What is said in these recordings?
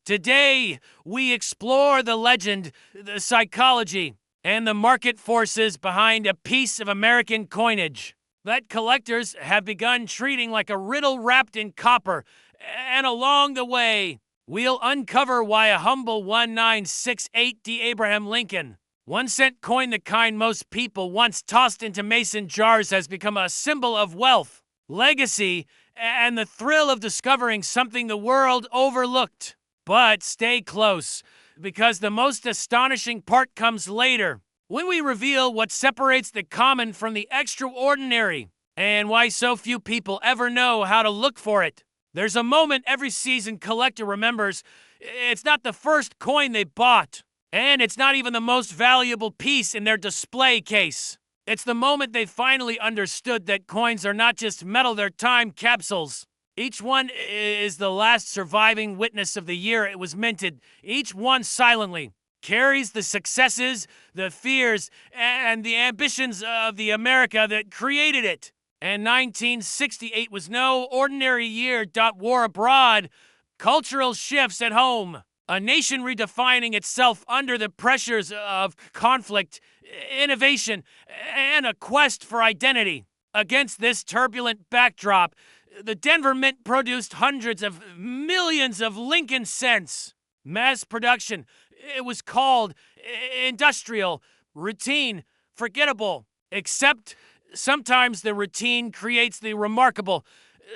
Today, we explore the legend, the psychology, and the market forces behind a piece of American coinage that collectors have begun treating like a riddle wrapped in copper. And along the way, we'll uncover why a humble 1968 Abraham Lincoln, 1-cent coin, the kind most people once tossed into mason jars, has become a symbol of wealth, legacy, and the thrill of discovering something the world overlooked. But stay close, because the most astonishing part comes later, when we reveal what separates the common from the extraordinary, and why so few people ever know how to look for it. There's a moment every seasoned collector remembers. It's not the first coin they bought, and it's not even the most valuable piece in their display case. It's the moment they finally understood that coins are not just metal, they're time capsules. Each one is the last surviving witness of the year it was minted. Each one silently carries the successes, the fears, and the ambitions of the America that created it. And 1968 was no ordinary year. War abroad, cultural shifts at home, a nation redefining itself under the pressures of conflict, innovation, and a quest for identity. Against this turbulent backdrop, the Denver Mint produced hundreds of millions of Lincoln cents. Mass production. It was called industrial, routine, forgettable. Except sometimes the routine creates the remarkable.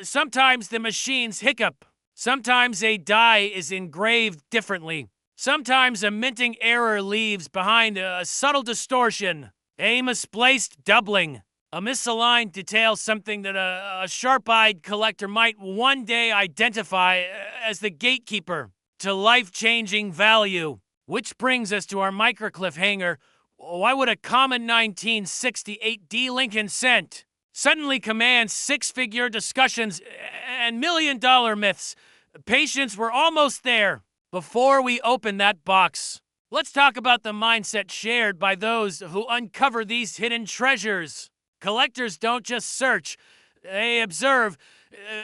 Sometimes the machines hiccup. Sometimes a die is engraved differently. Sometimes a minting error leaves behind a subtle distortion, a misplaced doubling. A misaligned detail, something that a sharp-eyed collector might one day identify as the gatekeeper to life-changing value. Which brings us to our micro-cliffhanger. Why would a common 1968 Lincoln cent suddenly command six-figure discussions and million-dollar myths? Patience, we're almost there. Before we open that box, let's talk about the mindset shared by those who uncover these hidden treasures. Collectors don't just search, they observe,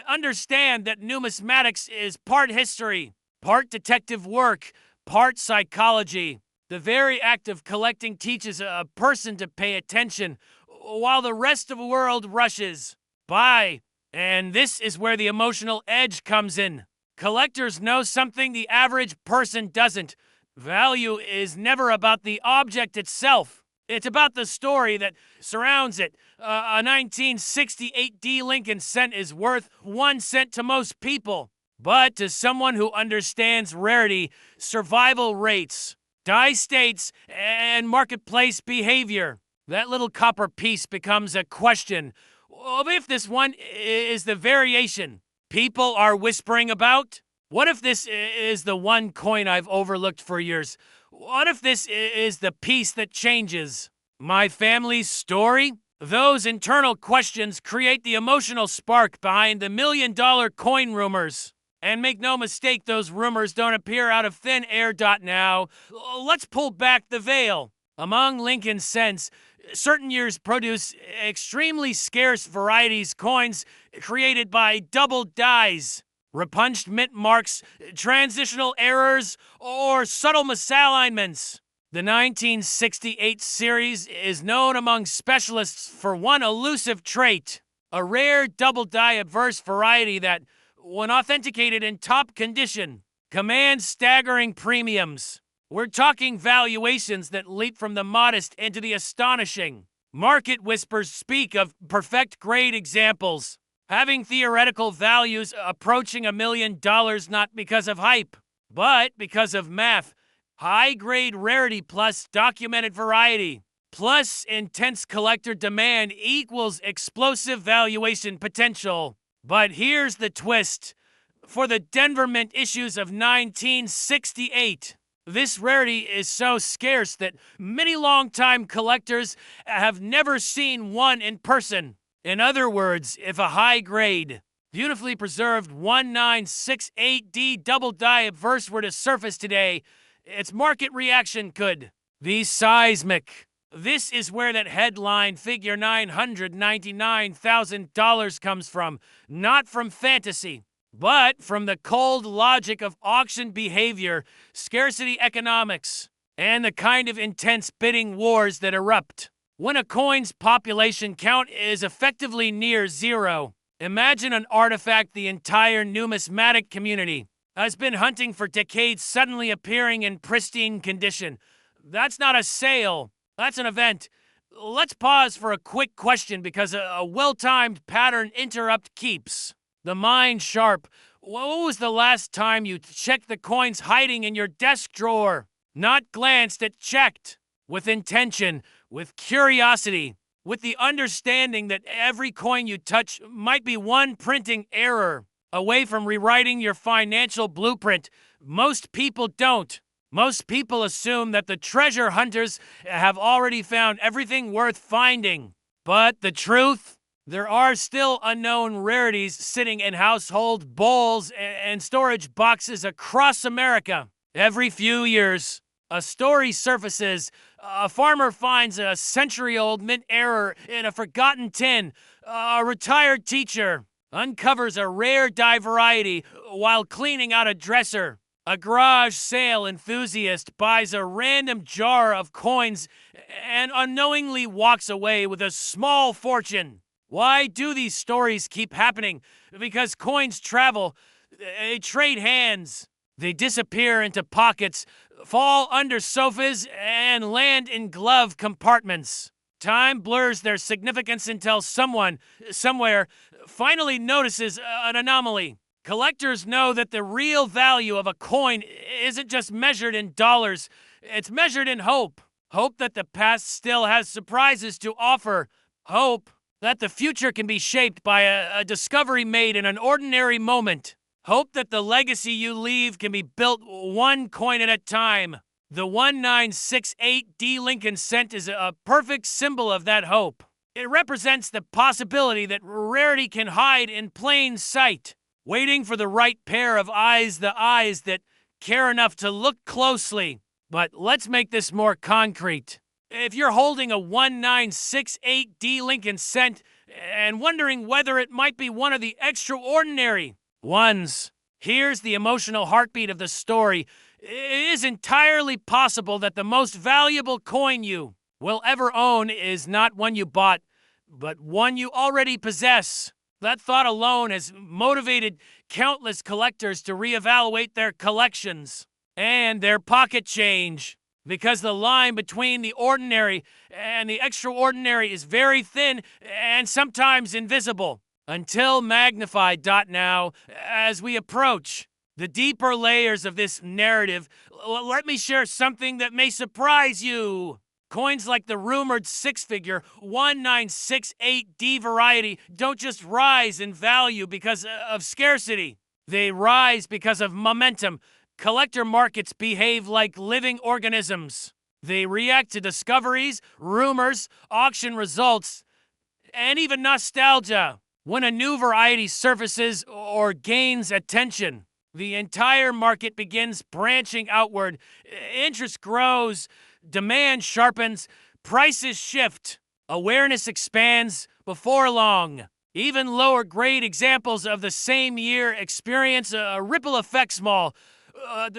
understand that numismatics is part history, part detective work, part psychology. The very act of collecting teaches a person to pay attention while the rest of the world rushes by. And this is where the emotional edge comes in. Collectors know something the average person doesn't. Value is never about the object itself. It's about the story that surrounds it. A 1968 Lincoln cent is worth 1 cent to most people. But to someone who understands rarity, survival rates, die states, and marketplace behavior, that little copper piece becomes a question of if this one is the variation people are whispering about. What if this is the one coin I've overlooked for years? What if this is the piece that changes my family's story? Those internal questions create the emotional spark behind the million-dollar coin rumors. And make no mistake, those rumors don't appear out of thin air. Now, let's pull back the veil. Among Lincoln cents, certain years produce extremely scarce varieties, coins created by double dies, repunched mint marks, transitional errors, or subtle misalignments. The 1968 series is known among specialists for one elusive trait, a rare double die adverse variety that, when authenticated in top condition, commands staggering premiums. We're talking valuations that leap from the modest into the astonishing. Market whispers speak of perfect grade examples, having theoretical values approaching $1 million, not because of hype, but because of math. High-grade rarity plus documented variety plus intense collector demand equals explosive valuation potential. But here's the twist. For the Denver Mint issues of 1968, this rarity is so scarce that many longtime collectors have never seen one in person. In other words, if a high-grade, beautifully preserved 1968 double die adverse were to surface today, its market reaction could be seismic. This is where that headline figure $999,000 comes from, not from fantasy. but from the cold logic of auction behavior, scarcity economics, and the kind of intense bidding wars that erupt. When a coin's population count is effectively near zero, imagine an artifact the entire numismatic community has been hunting for decades suddenly appearing in pristine condition. That's not a sale, that's an event. Let's pause for a quick question because a well-timed pattern interrupt keeps the mind sharp. When was the last time you checked the coins hiding in your desk drawer? Not glanced at, checked. With intention, with curiosity, with the understanding that every coin you touch might be one printing error away from rewriting your financial blueprint. Most people don't. Most people assume that the treasure hunters have already found everything worth finding. But the truth? There are still unknown rarities sitting in household bowls and storage boxes across America. Every few years, a story surfaces. A farmer finds a century-old mint error in a forgotten tin. A retired teacher uncovers a rare dye variety while cleaning out a dresser. A garage sale enthusiast buys a random jar of coins and unknowingly walks away with a small fortune. Why do these stories keep happening? Because coins travel, they trade hands, they disappear into pockets, fall under sofas, and land in glove compartments. Time blurs their significance until someone, somewhere, finally notices an anomaly. Collectors know that the real value of a coin isn't just measured in dollars, it's measured in hope. Hope that the past still has surprises to offer. Hope that the future can be shaped by a discovery made in an ordinary moment. Hope that the legacy you leave can be built one coin at a time. The 1968D Lincoln cent is a perfect symbol of that hope. It represents the possibility that rarity can hide in plain sight, waiting for the right pair of eyes, the eyes that care enough to look closely. But let's make this more concrete. If you're holding a 1968D Lincoln cent and wondering whether it might be one of the extraordinary ones, here's the emotional heartbeat of the story. It is entirely possible that the most valuable coin you will ever own is not one you bought, but one you already possess. That thought alone has motivated countless collectors to reevaluate their collections and their pocket change. Because the line between the ordinary and the extraordinary is very thin and sometimes invisible, until magnified. Now, as we approach the deeper layers of this narrative, let me share something that may surprise you. Coins like the rumored six-figure 1968D variety don't just rise in value because of scarcity. They rise because of momentum. Collector markets behave like living organisms. They react to discoveries, rumors, auction results, and even nostalgia. When a new variety surfaces or gains attention, the entire market begins branching outward. Interest grows, demand sharpens, prices shift, awareness expands before long. Even lower grade examples of the same year experience a ripple effect small,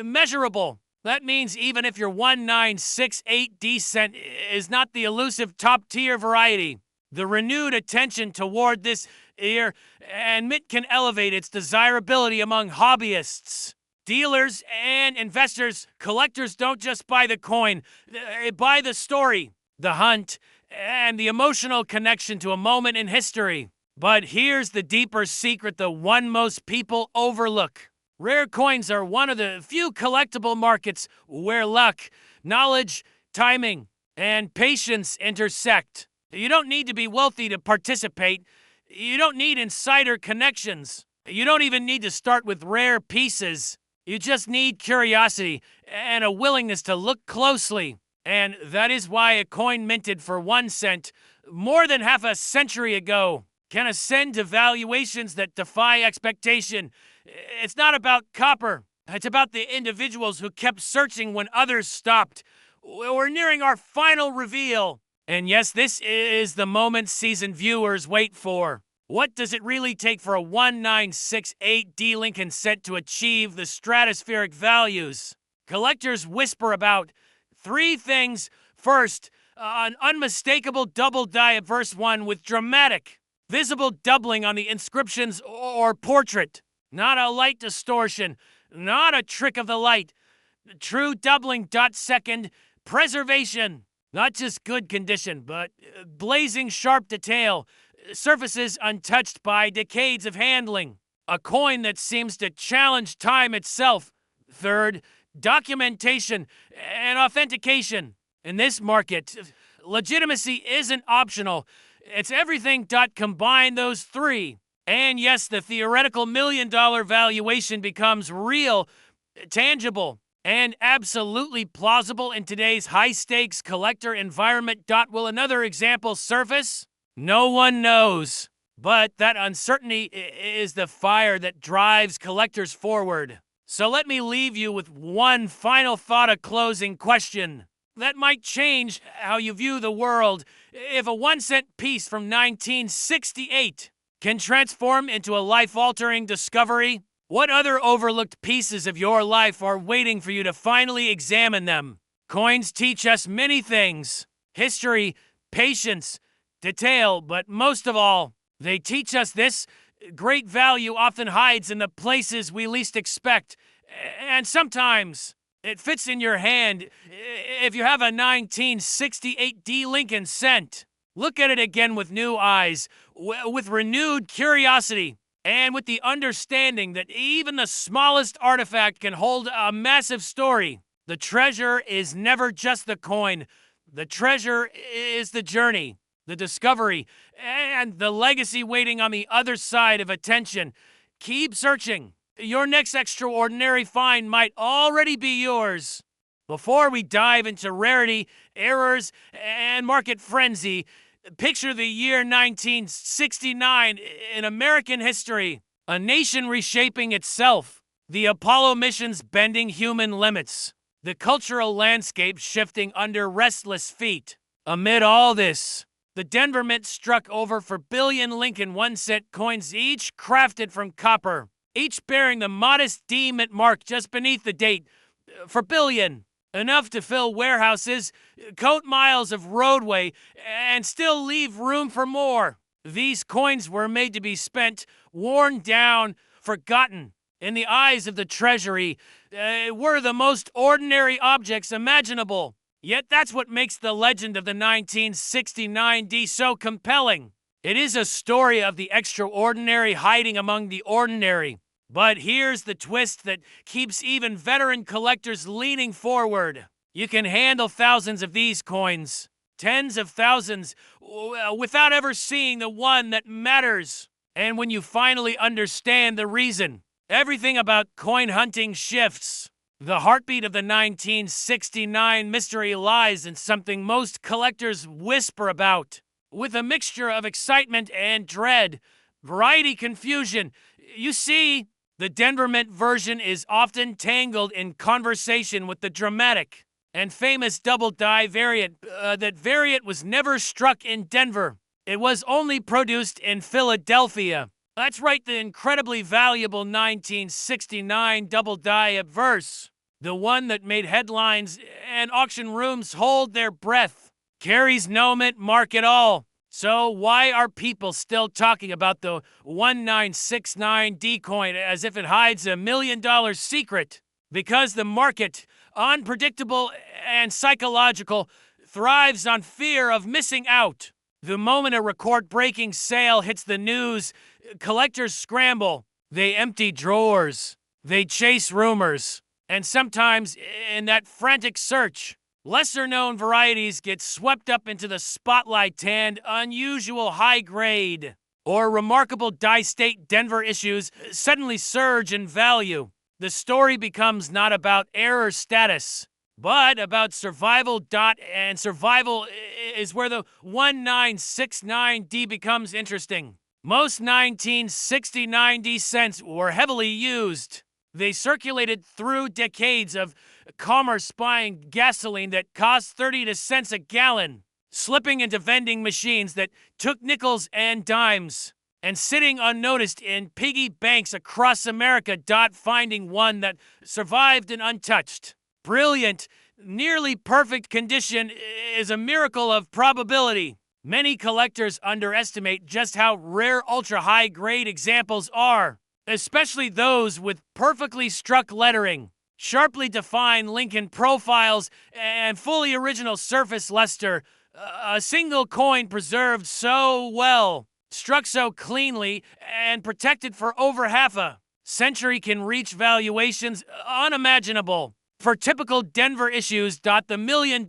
measurable. That means even if your 1968D cent is not the elusive top-tier variety, the renewed attention toward this year and mint can elevate its desirability among hobbyists. Dealers and investors, collectors don't just buy the coin, they buy the story, the hunt, and the emotional connection to a moment in history. But here's the deeper secret, the one most people overlook. Rare coins are one of the few collectible markets where luck, knowledge, timing, and patience intersect. You don't need to be wealthy to participate. You don't need insider connections. You don't even need to start with rare pieces. You just need curiosity and a willingness to look closely. And that is why a coin minted for 1 cent more than half a century ago can ascend to valuations that defy expectation. It's not about copper. It's about the individuals who kept searching when others stopped. We're nearing our final reveal. And yes, this is the moment seasoned viewers wait for. What does it really take for a 1968D Lincoln cent to achieve the stratospheric values? Collectors whisper about three things. First, an unmistakable double die of verse 1 with dramatic, visible doubling on the inscriptions or portrait. Not a light distortion, not a trick of the light. True doubling. Second, preservation. Not just good condition, but blazing sharp detail. Surfaces untouched by decades of handling. A coin that seems to challenge time itself. Third, documentation and authentication. In this market, legitimacy isn't optional. It's everything. Combine those three. And yes, the theoretical $1 million valuation becomes real, tangible, and absolutely plausible in today's high-stakes collector environment. Will another example surface? No one knows. But that uncertainty is the fire that drives collectors forward. So let me leave you with one final thought, a closing question that might change how you view the world. If a 1-cent piece from 1968 can transform into a life-altering discovery, what other overlooked pieces of your life are waiting for you to finally examine them? Coins teach us many things: history, patience, detail, but most of all, they teach us this: great value often hides in the places we least expect. And sometimes it fits in your hand. If you have a 1968D Lincoln cent, look at it again with new eyes, with renewed curiosity, and with the understanding that even the smallest artifact can hold a massive story. The treasure is never just the coin. The treasure is the journey, the discovery, and the legacy waiting on the other side of attention. Keep searching. Your next extraordinary find might already be yours. Before we dive into rarity, errors, and market frenzy, picture the year 1969 in American history. A nation reshaping itself. The Apollo missions bending human limits. The cultural landscape shifting under restless feet. Amid all this, the Denver Mint struck over for billion Lincoln 1-cent coins, each crafted from copper, each bearing the modest D Mint mark just beneath the date. For billion. Enough to fill warehouses, coat miles of roadway, and still leave room for more. These coins were made to be spent, worn down, forgotten. In the eyes of the treasury, were the most ordinary objects imaginable. Yet that's what makes the legend of the 1969D so compelling. It is a story of the extraordinary hiding among the ordinary. But here's the twist that keeps even veteran collectors leaning forward. You can handle thousands of these coins, tens of thousands, without ever seeing the one that matters. And when you finally understand the reason, everything about coin hunting shifts. The heartbeat of the 1969 mystery lies in something most collectors whisper about. With a mixture of excitement and dread, variety, confusion. You see, the Denver Mint version is often tangled in conversation with the dramatic and famous double die variant. That variant was never struck in Denver. It was only produced in Philadelphia. That's right, the incredibly valuable 1969 double die obverse. The one that made headlines and auction rooms hold their breath. Carries no mint mark at all. So why are people still talking about the 1969D coin as if it hides $1 million secret? Because the market, unpredictable and psychological, thrives on fear of missing out. The moment a record-breaking sale hits the news, collectors scramble. They empty drawers. They chase rumors. And sometimes, in that frantic search, lesser-known varieties get swept up into the spotlight, and unusual high-grade or remarkable die-state Denver issues suddenly surge in value. The story becomes not about error status, but about survival. And survival is where the 1969D becomes interesting. Most 1969D cents were heavily used. They circulated through decades of commerce buying gasoline that cost 30 cents a gallon, slipping into vending machines that took nickels and dimes, and sitting unnoticed in piggy banks across America. Finding one that survived and untouched. Brilliant, nearly perfect condition is a miracle of probability. Many collectors underestimate just how rare ultra-high-grade examples are, especially those with perfectly struck lettering, sharply defined Lincoln profiles, and fully original surface luster. A single coin preserved so well, struck so cleanly, and protected for over half a century can reach valuations unimaginable. For typical Denver issues, the $1 million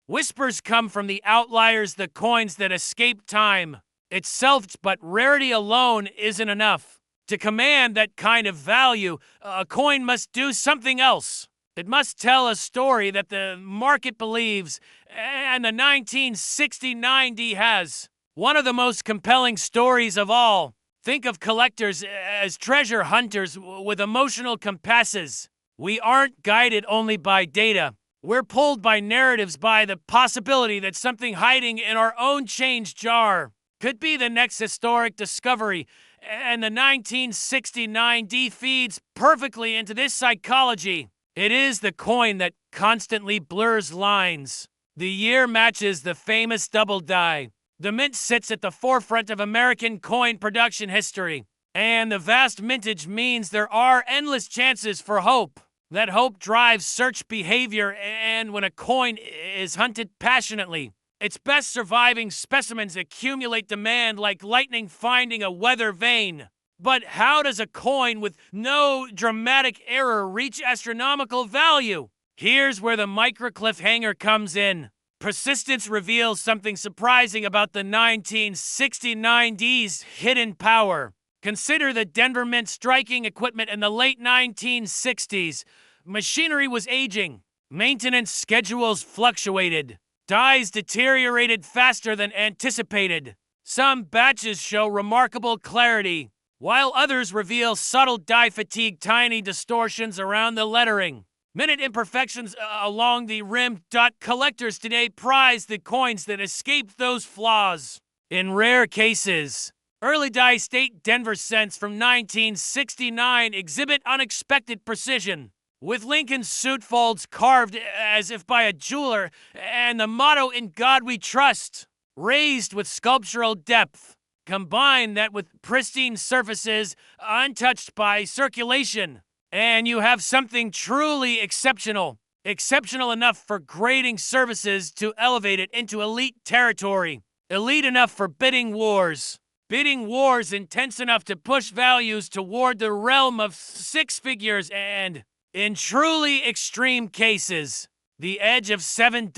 whispers come from the outliers, the coins that escape time itself, but rarity alone isn't enough. To command that kind of value, a coin must do something else. It must tell a story that the market believes, and the 1969 D has. One of the most compelling stories of all. Think of collectors as treasure hunters with emotional compasses. We aren't guided only by data. We're pulled by narratives, by the possibility that something hiding in our own change jar could be the next historic discovery. And the 1969 D feeds perfectly into this psychology. It is the coin that constantly blurs lines. The year matches the famous double die. The mint sits at the forefront of American coin production history. And the vast mintage means there are endless chances for hope. That hope drives search behavior, and when a coin is hunted passionately, its best surviving specimens accumulate demand like lightning finding a weather vein. But how does a coin with no dramatic error reach astronomical value? Here's where the micro cliffhanger comes in. Persistence reveals something surprising about the 1969 D's hidden power. Consider the Denver Mint striking equipment in the late 1960s. Machinery was aging. Maintenance schedules fluctuated. Dies deteriorated faster than anticipated. Some batches show remarkable clarity, while others reveal subtle die fatigue, tiny distortions around the lettering. Minute imperfections along the rim. Collectors today prize the coins that escape those flaws. In rare cases, early die state Denver cents from 1969 exhibit unexpected precision, with Lincoln's suit folds carved as if by a jeweler, and the motto "In God We Trust" raised with sculptural depth. Combine that with pristine surfaces untouched by circulation, and you have something truly exceptional. Exceptional enough for grading services to elevate it into elite territory. Elite enough for bidding wars. Bidding wars intense enough to push values toward the realm of six figures, and in truly extreme cases, the edge of 7.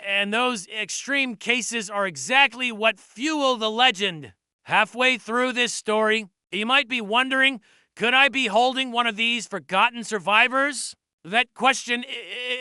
And those extreme cases are exactly what fuel the legend. Halfway through this story, you might be wondering, could I be holding one of these forgotten survivors? That question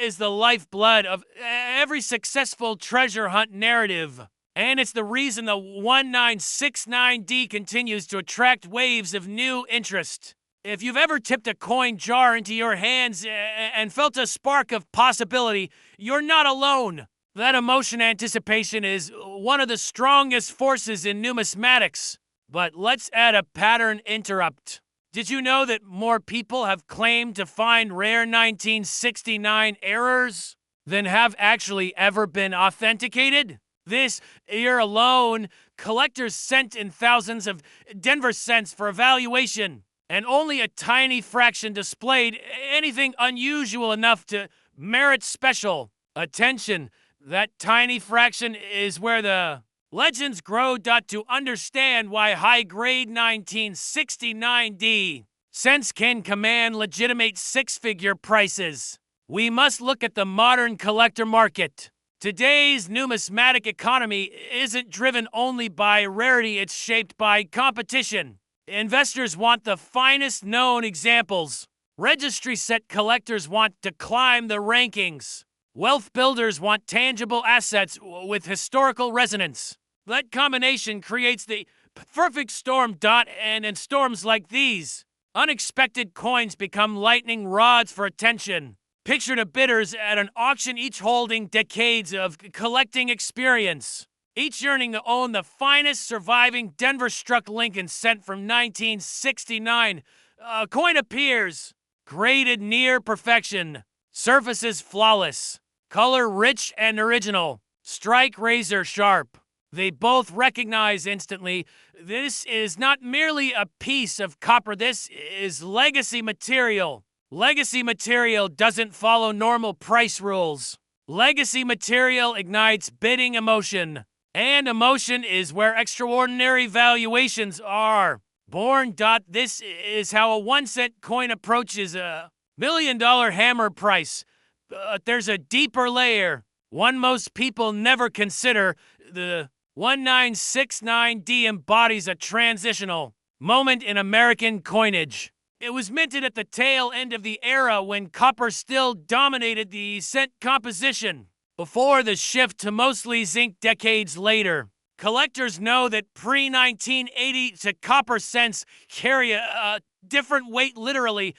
is the lifeblood of every successful treasure hunt narrative. And it's the reason the 1969D continues to attract waves of new interest. If you've ever tipped a coin jar into your hands and felt a spark of possibility, you're not alone. That emotion anticipation is one of the strongest forces in numismatics. But let's add a pattern interrupt. Did you know that more people have claimed to find rare 1969 errors than have actually ever been authenticated? This year alone, collectors sent in thousands of Denver cents for evaluation, and only a tiny fraction displayed anything unusual enough to merit special attention. That tiny fraction is where the legends grow. To understand why high-grade 1969D cents can command legitimate six-figure prices, we must look at the modern collector market. Today's numismatic economy isn't driven only by rarity, it's shaped by competition. Investors want the finest known examples. Registry set collectors want to climb the rankings. Wealth builders want tangible assets with historical resonance. That combination creates the perfect storm. And in storms like these, unexpected coins become lightning rods for attention. Picture the bidders at an auction, each holding decades of collecting experience. each yearning to own the finest surviving Denver-struck Lincoln cent from 1969. A coin appears, graded near perfection, surfaces flawless, color rich and original, strike razor sharp. They both recognize instantly this is not merely a piece of copper, this is legacy material. Legacy material doesn't follow normal price rules. Legacy material ignites bidding emotion, and emotion is where extraordinary valuations are born. This is how a 1 cent coin approaches a $1 million hammer price. But there's a deeper layer, one most people never consider. The 1969D embodies a transitional moment in American coinage. It was minted at the tail end of the era when copper still dominated the cent composition, before the shift to mostly zinc decades later. Collectors know that pre-1980 to copper cents carry a different weight literally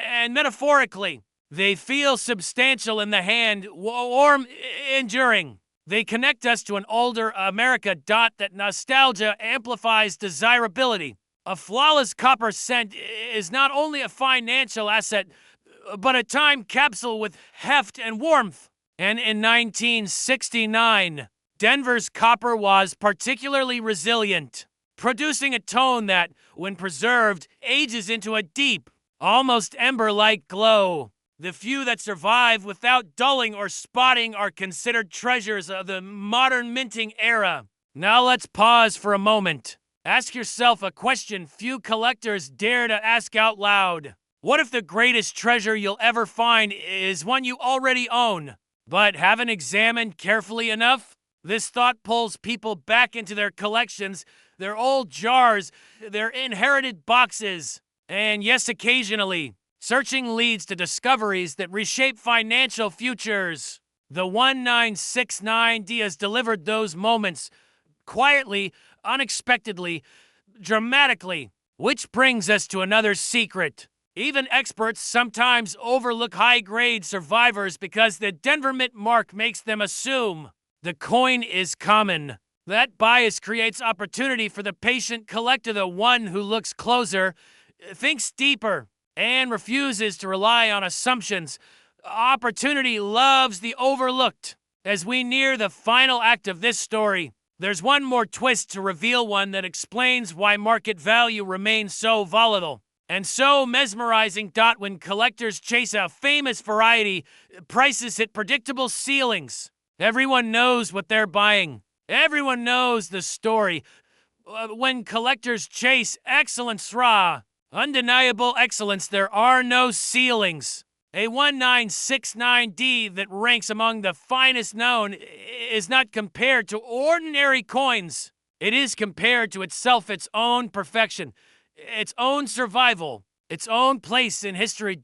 and metaphorically. They feel substantial in the hand, warm, enduring. They connect us to an older America. That nostalgia amplifies desirability. A flawless copper cent is not only a financial asset, but a time capsule with heft and warmth. And in 1969, Denver's copper was particularly resilient, producing a tone that, when preserved, ages into a deep, almost ember-like glow. The few that survive without dulling or spotting are considered treasures of the modern minting era. Now let's pause for a moment. Ask yourself a question few collectors dare to ask out loud. What if the greatest treasure you'll ever find is one you already own, but haven't examined carefully enough? This thought pulls people back into their collections, their old jars, their inherited boxes. And yes, occasionally, searching leads to discoveries that reshape financial futures. The 1969D has delivered those moments quietly, unexpectedly, dramatically. Which brings us to another secret. Even experts sometimes overlook high-grade survivors because the Denver Mint mark makes them assume the coin is common. That bias creates opportunity for the patient collector, the one who looks closer, thinks deeper, and refuses to rely on assumptions. Opportunity loves the overlooked. As we near the final act of this story, there's one more twist to reveal, one that explains why market value remains so volatile and so mesmerizing. When collectors chase a famous variety, prices hit predictable ceilings. Everyone knows what they're buying. Everyone knows the story. When collectors chase excellence, undeniable excellence, there are no ceilings. A 1969D that ranks among the finest known is not compared to ordinary coins. It is compared to itself, its own perfection, its own survival, its own place in history.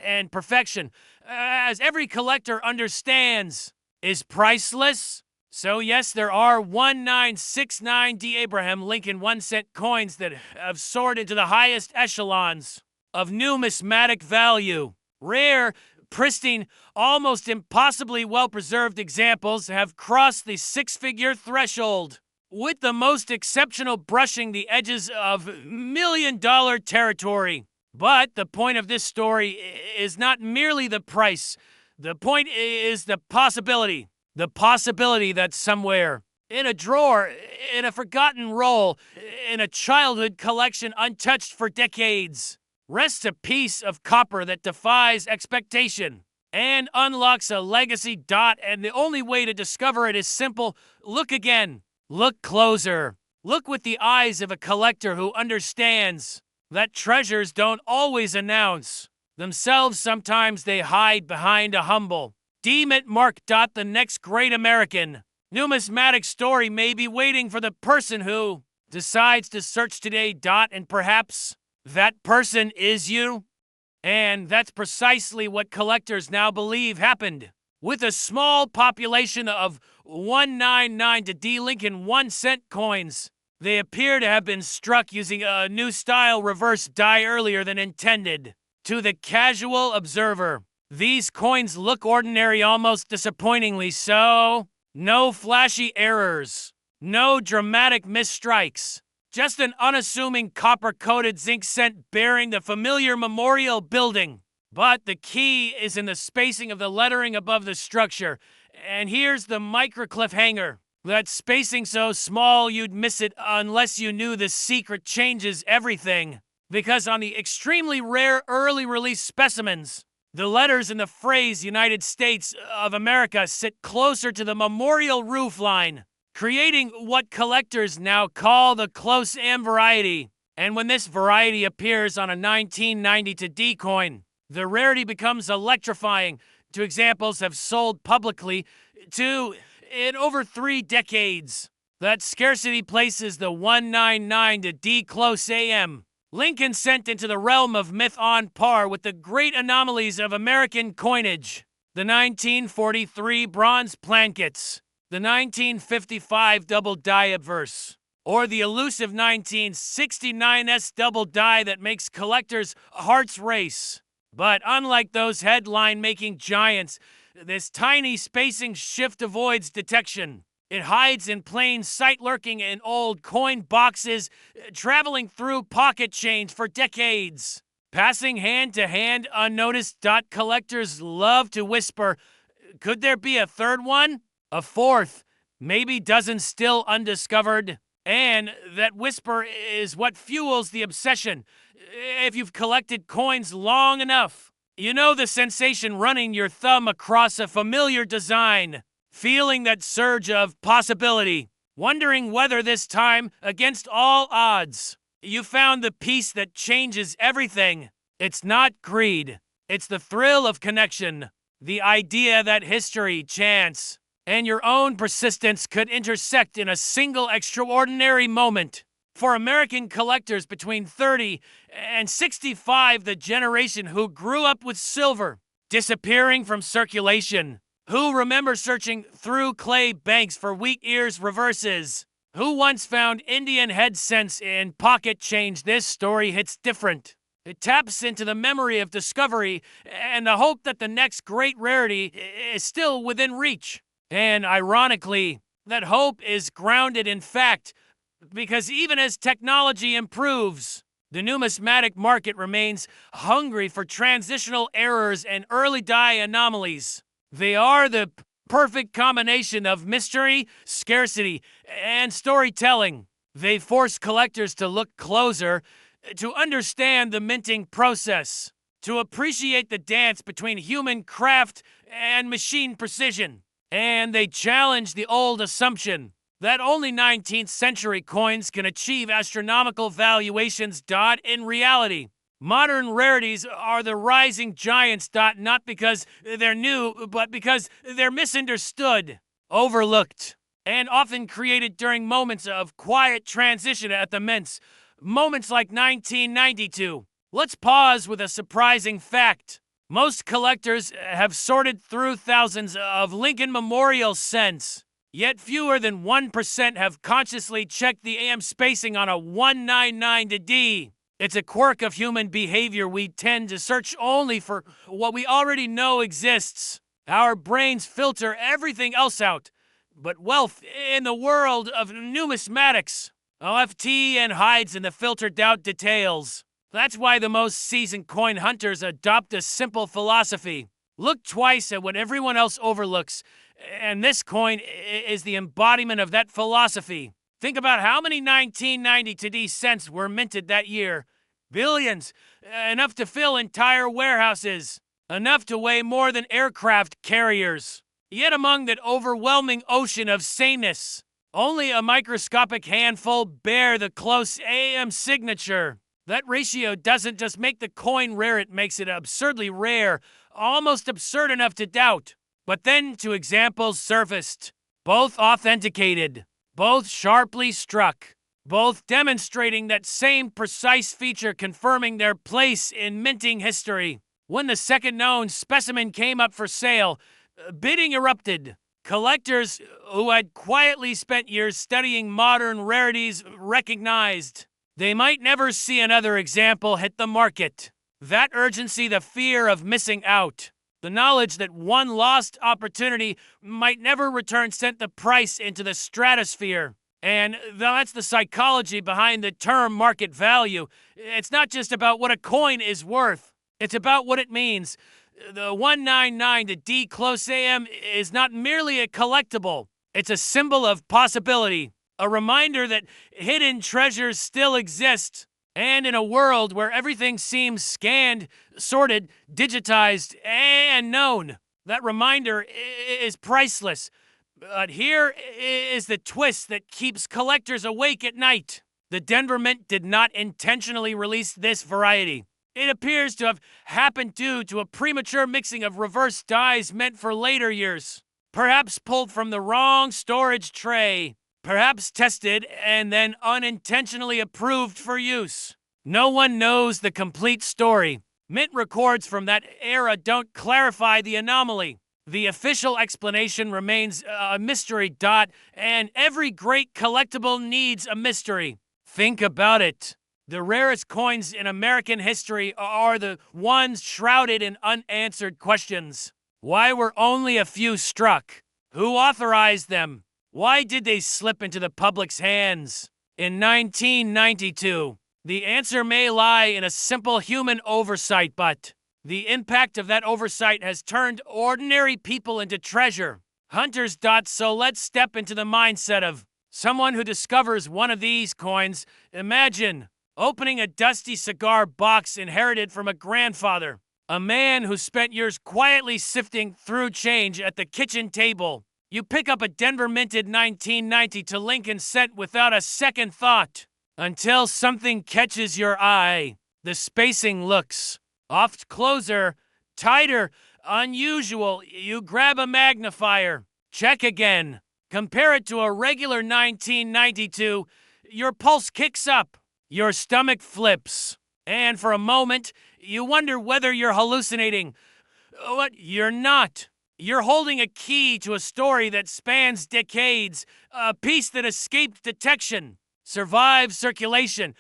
And perfection, as every collector understands, is priceless. So yes, there are 1969D Abraham Lincoln 1 cent coins that have soared into the highest echelons of numismatic value. Rare, pristine, almost impossibly well-preserved examples have crossed the six-figure threshold, with the most exceptional brushing the edges of million-dollar territory. But the point of this story is not merely the price. The point is the possibility. The possibility that somewhere, in a drawer, in a forgotten roll, in a childhood collection untouched for decades, rests a piece of copper that defies expectation and unlocks a legacy. And the only way to discover it is simple. Look again. Look closer. Look with the eyes of a collector who understands that treasures don't always announce themselves. Sometimes they hide behind a humble D-Mint mark. The next great American numismatic story may be waiting for the person who decides to search today. And perhaps that person is you. And that's precisely what collectors now believe happened. With a small population of 199D Lincoln 1 cent coins, they appear to have been struck using a new style reverse die earlier than intended. To the casual observer, these coins look ordinary, almost disappointingly so. No flashy errors, No dramatic misstrikes. Just an unassuming copper-coated zinc cent bearing the familiar memorial building. But the key is in the spacing of the lettering above the structure. And here's the micro cliffhanger. That spacing so small you'd miss it unless you knew the secret changes everything. Because on the extremely rare early release specimens, the letters in the phrase United States of America sit closer to the memorial roofline, creating what collectors now call the close M variety. And when this variety appears on a 1990 to D coin, the rarity becomes electrifying. Two examples have sold publicly in over 3 decades. That Scarcity places the 199 to D close AM. Lincoln sent into the realm of myth on par with the great anomalies of American coinage. The 1943 bronze plankets, the 1955 double die obverse, or the elusive 1969's double die that makes collectors' hearts race. But unlike those headline-making giants, this tiny spacing shift avoids detection. It hides in plain sight, lurking in old coin boxes, traveling through pocket change for decades. Passing hand to hand unnoticed. Collectors love to whisper, could there be a third one? A fourth? Maybe dozens still undiscovered? And that whisper is what fuels the obsession. If you've collected coins long enough, you know the sensation running your thumb across a familiar design. Feeling that surge of possibility, wondering whether this time, against all odds, you found the piece that changes everything. It's not greed. It's the thrill of connection. The idea that history, chance, and your own persistence could intersect in a single extraordinary moment. For American collectors between 30 and 65, the generation who grew up with silver disappearing from circulation, who remember searching through clay banks for wheat ears reverses, who once found Indian head cents in pocket change, this story hits different. It taps into the memory of discovery and the hope that the next great rarity is still within reach. And ironically, that hope is grounded in fact, because even as technology improves, the numismatic market remains hungry for transitional errors and early die anomalies. They are the perfect combination of mystery, scarcity, and storytelling. They force collectors to look closer, to understand the minting process, to appreciate the dance between human craft and machine precision. And they challenge the old assumption that only 19th century coins can achieve astronomical valuations. In reality, modern rarities are the rising giants. Not because they're new, but because they're misunderstood, overlooked, and often created during moments of quiet transition at the mints. Moments like 1992. Let's pause with a surprising fact. Most collectors have sorted through thousands of Lincoln Memorial cents, yet fewer than 1% have consciously checked the AM spacing on a 199 to D. It's a quirk of human behavior. We tend to search only for what we already know exists. Our brains filter everything else out. But wealth in the world of numismatics, OFT and hides in the filtered out details. That's why the most seasoned coin hunters adopt a simple philosophy. Look twice at what everyone else overlooks, and this coin is the embodiment of that philosophy. Think about how many 1990 to D cents were minted that year. Billions. Enough to fill entire warehouses. Enough to weigh more than aircraft carriers. Yet among that overwhelming ocean of sameness, only a microscopic handful bear the close AM signature. That ratio doesn't just make the coin rare, it makes it absurdly rare, almost absurd enough to doubt. But then two examples surfaced, both authenticated, both sharply struck, both demonstrating that same precise feature, confirming their place in minting history. When the second known specimen came up for sale, bidding erupted. Collectors who had quietly spent years studying modern rarities recognized they might never see another example hit the market. That urgency, the fear of missing out, the knowledge that one lost opportunity might never return sent the price into the stratosphere. And that's the psychology behind the term market value. It's not just about what a coin is worth, it's about what it means. The 199 to D close AM is not merely a collectible, it's a symbol of possibility, a reminder that hidden treasures still exist. And in a world where everything seems scanned, sorted, digitized, and known, that reminder is priceless. But here is the twist that keeps collectors awake at night. The Denver Mint did not intentionally release this variety. It appears to have happened due to a premature mixing of reverse dyes meant for later years. Perhaps pulled from the wrong storage tray. Perhaps tested and then unintentionally approved for use. No one knows the complete story. Mint records from that era don't clarify the anomaly. The official explanation remains a mystery. And every great collectible needs a mystery. Think about it. The rarest coins in American history are the ones shrouded in unanswered questions. Why were only a few struck? Who authorized them? Why did they slip into the public's hands? In 1992, the answer may lie in a simple human oversight, but the impact of that oversight has turned ordinary people into treasure hunters. So let's step into the mindset of someone who discovers one of these coins. Imagine opening a dusty cigar box inherited from a grandfather, a man who spent years quietly sifting through change at the kitchen table. You pick up a Denver minted 1990 to Lincoln cent without a second thought, until something catches your eye. The spacing looks off, closer, tighter, unusual. You grab a magnifier, check again, compare it to a regular 1992. Your pulse kicks up, your stomach flips, and for a moment, you wonder whether you're hallucinating. What? You're not. You're holding a key to a story that spans decades, a piece that escaped detection, survived circulation,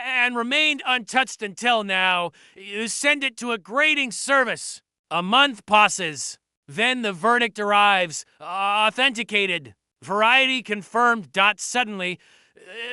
and remained untouched until now. You send it to a grading service. A month passes. Then the verdict arrives, authenticated, variety confirmed. Suddenly,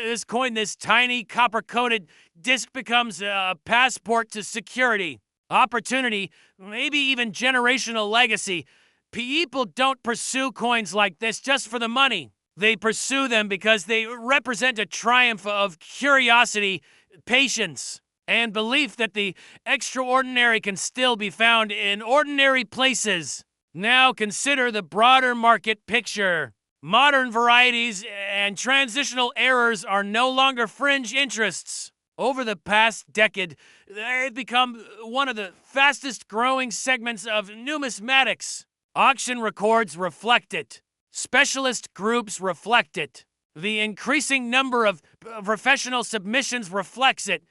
this coin, this tiny copper-coated disc, becomes a passport to security, opportunity, maybe even generational legacy. People don't pursue coins like this just for the money. They pursue them because they represent a triumph of curiosity, patience, and belief that the extraordinary can still be found in ordinary places. Now consider the broader market picture. Modern varieties and transitional errors are no longer fringe interests. Over the past decade, they've become one of the fastest growing segments of numismatics. Auction records reflect it. Specialist groups reflect it. The increasing number of professional submissions reflects it.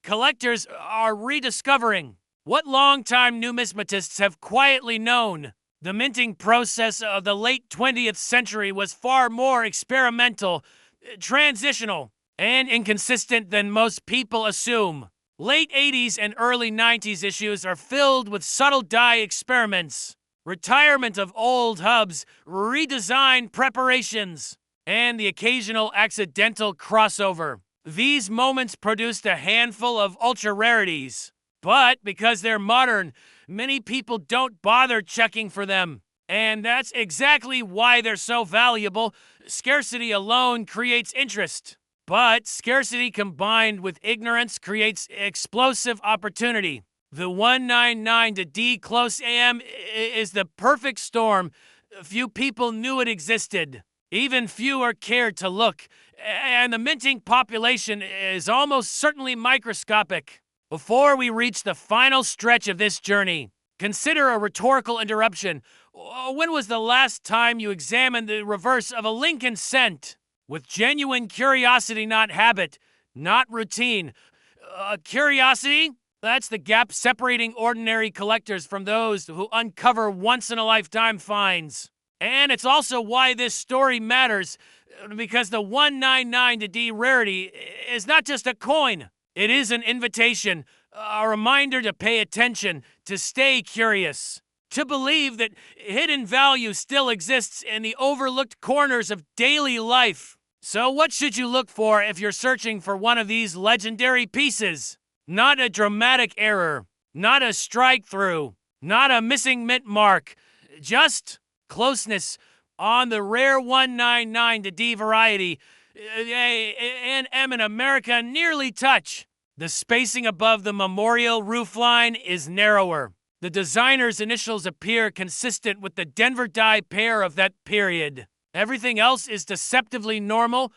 Collectors are rediscovering what longtime numismatists have quietly known. The minting process of the late 20th century was far more experimental, transitional, and inconsistent than most people assume. Late 80s and early 90s issues are filled with subtle die experiments, retirement of old hubs, redesign preparations, and the occasional accidental crossover. These moments produced a handful of ultra rarities. But because they're modern, many people don't bother checking for them. And that's exactly why they're so valuable. Scarcity alone creates interest. But scarcity combined with ignorance creates explosive opportunity. The 199 to D close AM is the perfect storm. Few people knew it existed. Even fewer cared to look. And the minting population is almost certainly microscopic. Before we reach the final stretch of this journey, consider a rhetorical interruption. When was the last time you examined the reverse of a Lincoln cent? With genuine curiosity, not habit, not routine. Curiosity? That's the gap separating ordinary collectors from those who uncover once-in-a-lifetime finds. And it's also why this story matters, because the 199 to D rarity is not just a coin. It is an invitation, a reminder to pay attention, to stay curious, to believe that hidden value still exists in the overlooked corners of daily life. So what should you look for if you're searching for one of these legendary pieces? Not a dramatic error, not a strike through, not a missing mint mark, just closeness on the rare 199 to D variety. A and M in America nearly touch. The spacing above the memorial roofline is narrower. The designer's initials appear consistent with the Denver dye pair of that period. Everything else is deceptively normal.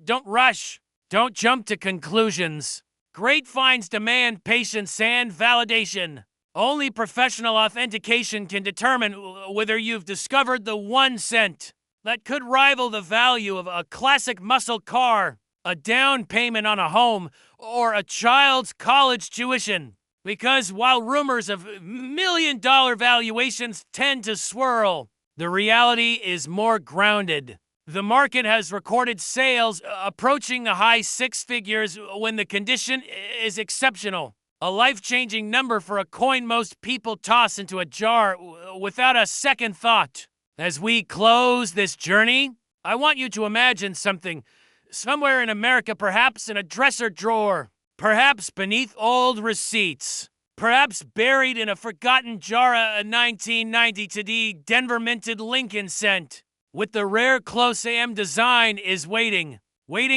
Don't rush. Don't jump to conclusions. Great finds demand patience and validation. Only professional authentication can determine whether you've discovered the 1 cent that could rival the value of a classic muscle car, a down payment on a home, or a child's college tuition. Because while rumors of million-dollar valuations tend to swirl, the reality is more grounded. The market has recorded sales approaching the high 6 figures when the condition is exceptional. A life-changing number for a coin most people toss into a jar without a second thought. As we close this journey, I want you to imagine something. Somewhere in America, perhaps in a dresser drawer. Perhaps beneath old receipts. Perhaps buried in a forgotten jar of 1990 to the Denver minted Lincoln cent. With the rare close AM design is waiting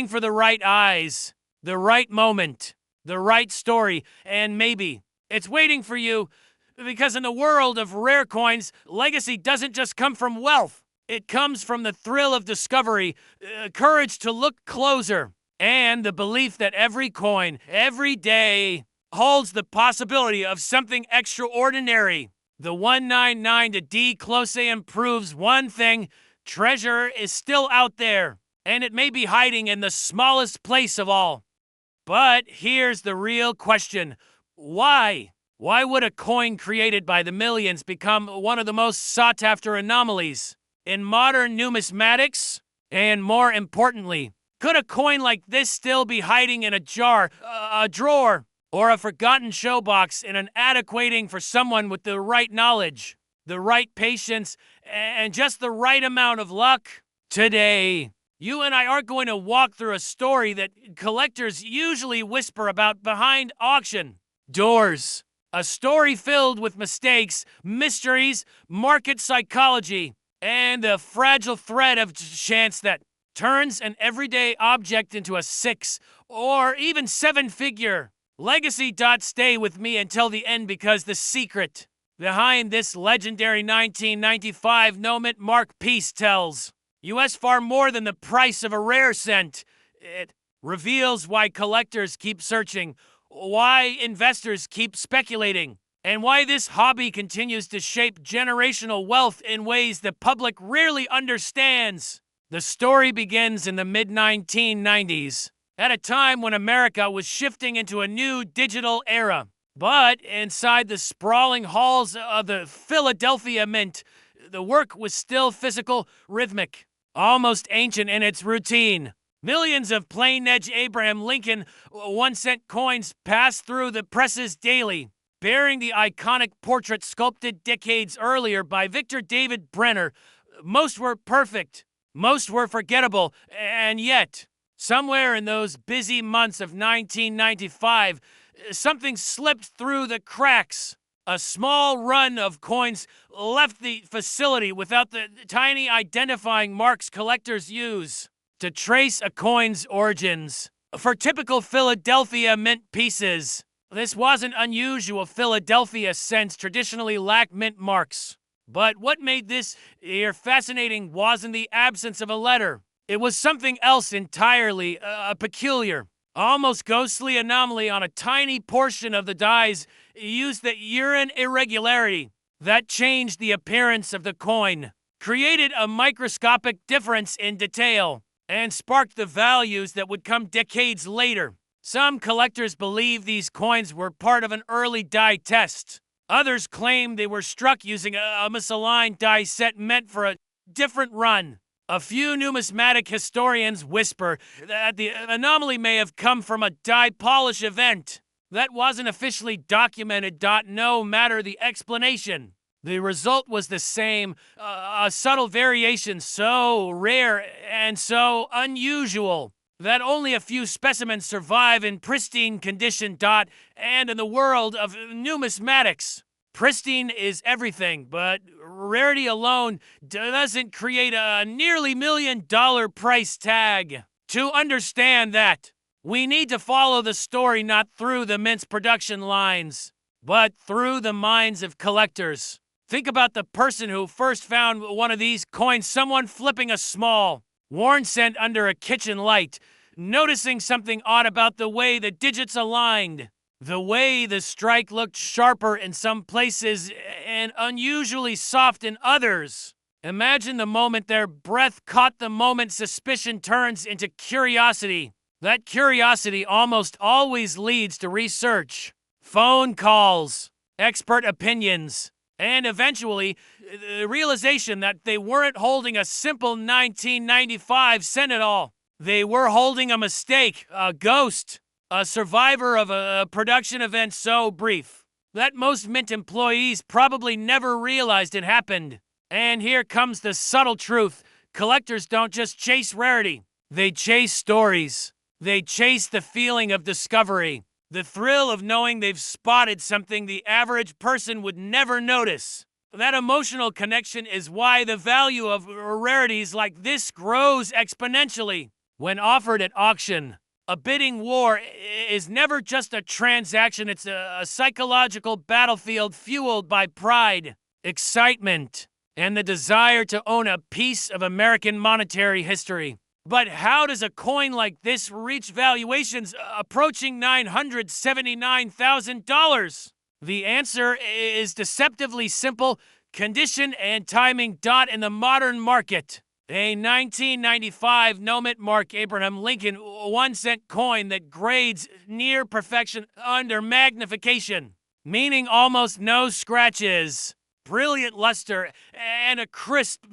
for the right eyes, the right moment, the right story, and maybe it's waiting for you because in the world of rare coins, legacy doesn't just come from wealth. It comes from the thrill of discovery, courage to look closer, and the belief that every coin, every day, holds the possibility of something extraordinary. The 199 to D close AM proves one thing. Treasure is still out there, and it may be hiding in the smallest place of all. But here's the real question. Why? Why would a coin created by the millions become one of the most sought-after anomalies in modern numismatics? And more importantly, could a coin like this still be hiding in a jar, a drawer, or a forgotten showbox in an attic waiting for someone with the right knowledge, the right patience, and just the right amount of luck? Today, you and I are going to walk through a story that collectors usually whisper about behind auction doors. A story filled with mistakes, mysteries, market psychology, and the fragile thread of chance that turns an everyday object into a 6 or even 7-figure legacy. Stay with me until the end because the secret behind this legendary 1995 no-mint mark piece tells US far more than the price of a rare cent. It reveals why collectors keep searching, why investors keep speculating, and why this hobby continues to shape generational wealth in ways the public rarely understands. The story begins in the mid-1990s, at a time when America was shifting into a new digital era. But inside the sprawling halls of the Philadelphia Mint, the work was still physical, rhythmic, almost ancient in its routine. Millions of plain-edge Abraham Lincoln 1 cent coins passed through the presses daily, bearing the iconic portrait sculpted decades earlier by Victor David Brenner. Most were perfect, most were forgettable, and yet, somewhere in those busy months of 1995, something slipped through the cracks. A small run of coins left the facility without the tiny identifying marks collectors use to trace a coin's origins. For typical Philadelphia mint pieces, this wasn't unusual. Philadelphia cents traditionally lack mint marks. But what made this here fascinating wasn't the absence of a letter. It was something else entirely, a peculiar, almost ghostly anomaly on a tiny portion of the dies used the urine irregularity that changed the appearance of the coin, created a microscopic difference in detail, and sparked the values that would come decades later. Some collectors believe these coins were part of an early die test. Others claim they were struck using a misaligned die set meant for a different run. A few numismatic historians whisper that the anomaly may have come from a die polish event that wasn't officially documented. No matter the explanation, The result was the same, a subtle variation so rare and so unusual that only a few specimens survive in pristine condition. And in the world of numismatics, pristine is everything, but rarity alone doesn't create a nearly $1 million price tag. To understand that, we need to follow the story not through the mint's production lines, but through the minds of collectors. Think about the person who first found one of these coins, someone flipping a small, worn cent under a kitchen light, noticing something odd about the way the digits aligned, the way the strike looked sharper in some places and unusually soft in others. Imagine the moment their breath caught the moment suspicion turns into curiosity. That curiosity almost always leads to research, phone calls, expert opinions, and eventually, the realization that they weren't holding a simple 1995 cent at all. They were holding a mistake, a ghost, a survivor of a production event so brief that most Mint employees probably never realized it happened. And here comes the subtle truth. Collectors don't just chase rarity. They chase stories. They chase the feeling of discovery. The thrill of knowing they've spotted something the average person would never notice. That emotional connection is why the value of rarities like this grows exponentially. When offered at auction, a bidding war is never just a transaction, it's a psychological battlefield fueled by pride, excitement, and the desire to own a piece of American monetary history. But how does a coin like this reach valuations approaching $979,000? The answer is deceptively simple: condition and timing. In the modern market, a 1995 no-mint Mark Abraham Lincoln 1-cent coin that grades near perfection under magnification, meaning almost no scratches, brilliant luster, and a crisp,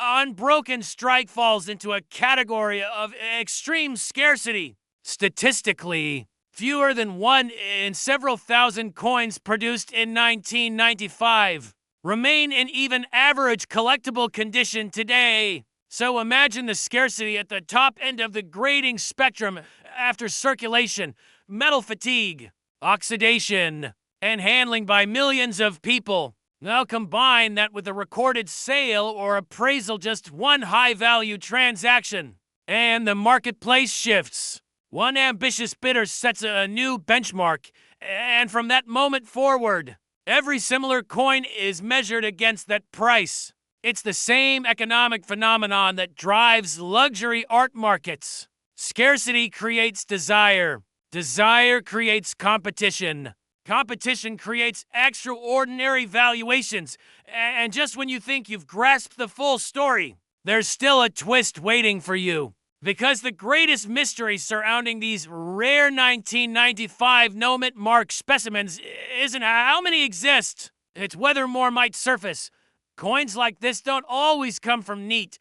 unbroken strike falls into a category of extreme scarcity. Statistically, fewer than one in several thousand coins produced in 1995 remain in even average collectible condition today. So imagine the scarcity at the top end of the grading spectrum after circulation, metal fatigue, oxidation, and handling by millions of people. Now combine that with a recorded sale or appraisal, just one high-value transaction, and the marketplace shifts. One ambitious bidder sets a new benchmark, and from that moment forward, every similar coin is measured against that price. It's the same economic phenomenon that drives luxury art markets. Scarcity creates desire. Desire creates competition. Competition creates extraordinary valuations. And just when you think you've grasped the full story, there's still a twist waiting for you. Because the greatest mystery surrounding these rare 1995 no-mint Mark specimens isn't how many exist. It's whether more might surface. Coins like this don't always come from neat,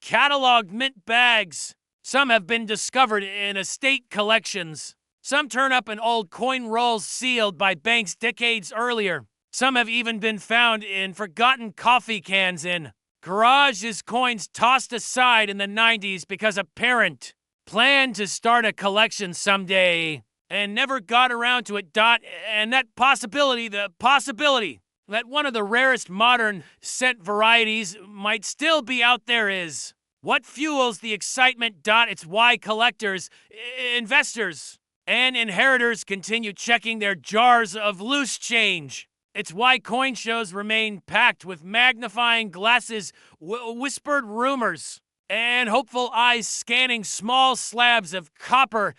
cataloged mint bags. Some have been discovered in estate collections. Some turn up in old coin rolls sealed by banks decades earlier. Some have even been found in forgotten coffee cans in garages, coins tossed aside in the 90s because a parent planned to start a collection someday and never got around to it. And that possibility, the possibility that one of the rarest modern cent varieties might still be out there is what fuels the excitement. It's why collectors, investors, and inheritors continue checking their jars of loose change. It's why coin shows remain packed with magnifying glasses, whispered rumors, and hopeful eyes scanning small slabs of copper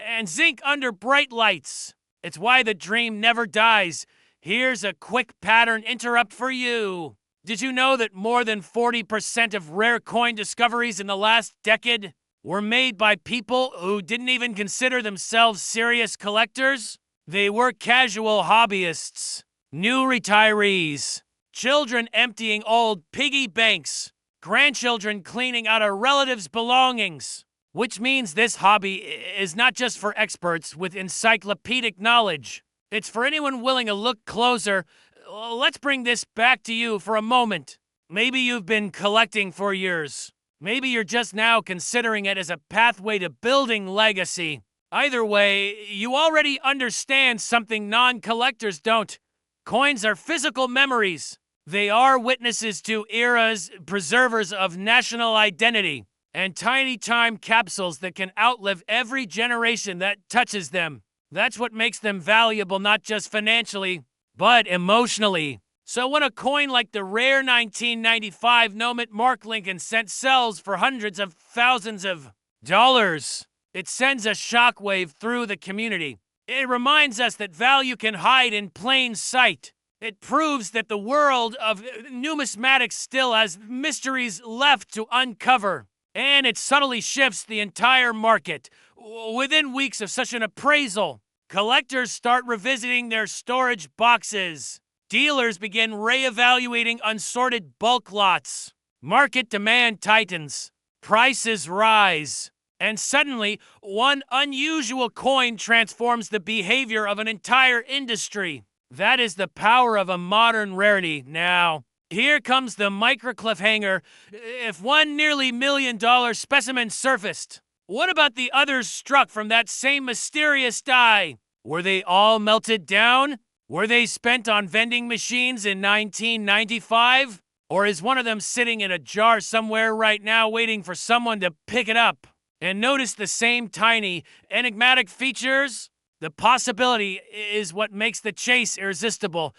and zinc under bright lights. It's why the dream never dies. Here's a quick pattern interrupt for you. Did you know that more than 40% of rare coin discoveries in the last decade were made by people who didn't even consider themselves serious collectors? They were casual hobbyists, new retirees, children emptying old piggy banks, grandchildren cleaning out a relative's belongings. Which means this hobby is not just for experts with encyclopedic knowledge. It's for anyone willing to look closer, let's bring this back to you for a moment. Maybe you've been collecting for years. Maybe you're just now considering it as a pathway to building legacy. Either way, you already understand something non-collectors don't. Coins are physical memories. They are witnesses to eras, preservers of national identity, and tiny time capsules that can outlive every generation that touches them. That's what makes them valuable, not just financially, but emotionally. So when a coin like the rare 1995 Nomad Mark Lincoln cent sells for hundreds of thousands of dollars, it sends a shockwave through the community. It reminds us that value can hide in plain sight. It proves that the world of numismatics still has mysteries left to uncover. And it subtly shifts the entire market. Within weeks of such an appraisal, collectors start revisiting their storage boxes. Dealers begin reevaluating unsorted bulk lots. Market demand tightens. Prices rise. And suddenly, one unusual coin transforms the behavior of an entire industry. That is the power of a modern rarity. Now, here comes the micro cliffhanger. If one nearly $1 million specimen surfaced, what about the others struck from that same mysterious die? Were they all melted down? Were they spent on vending machines in 1995? Or is one of them sitting in a jar somewhere right now waiting for someone to pick it up? And notice the same tiny, enigmatic features? The possibility is what makes the chase irresistible.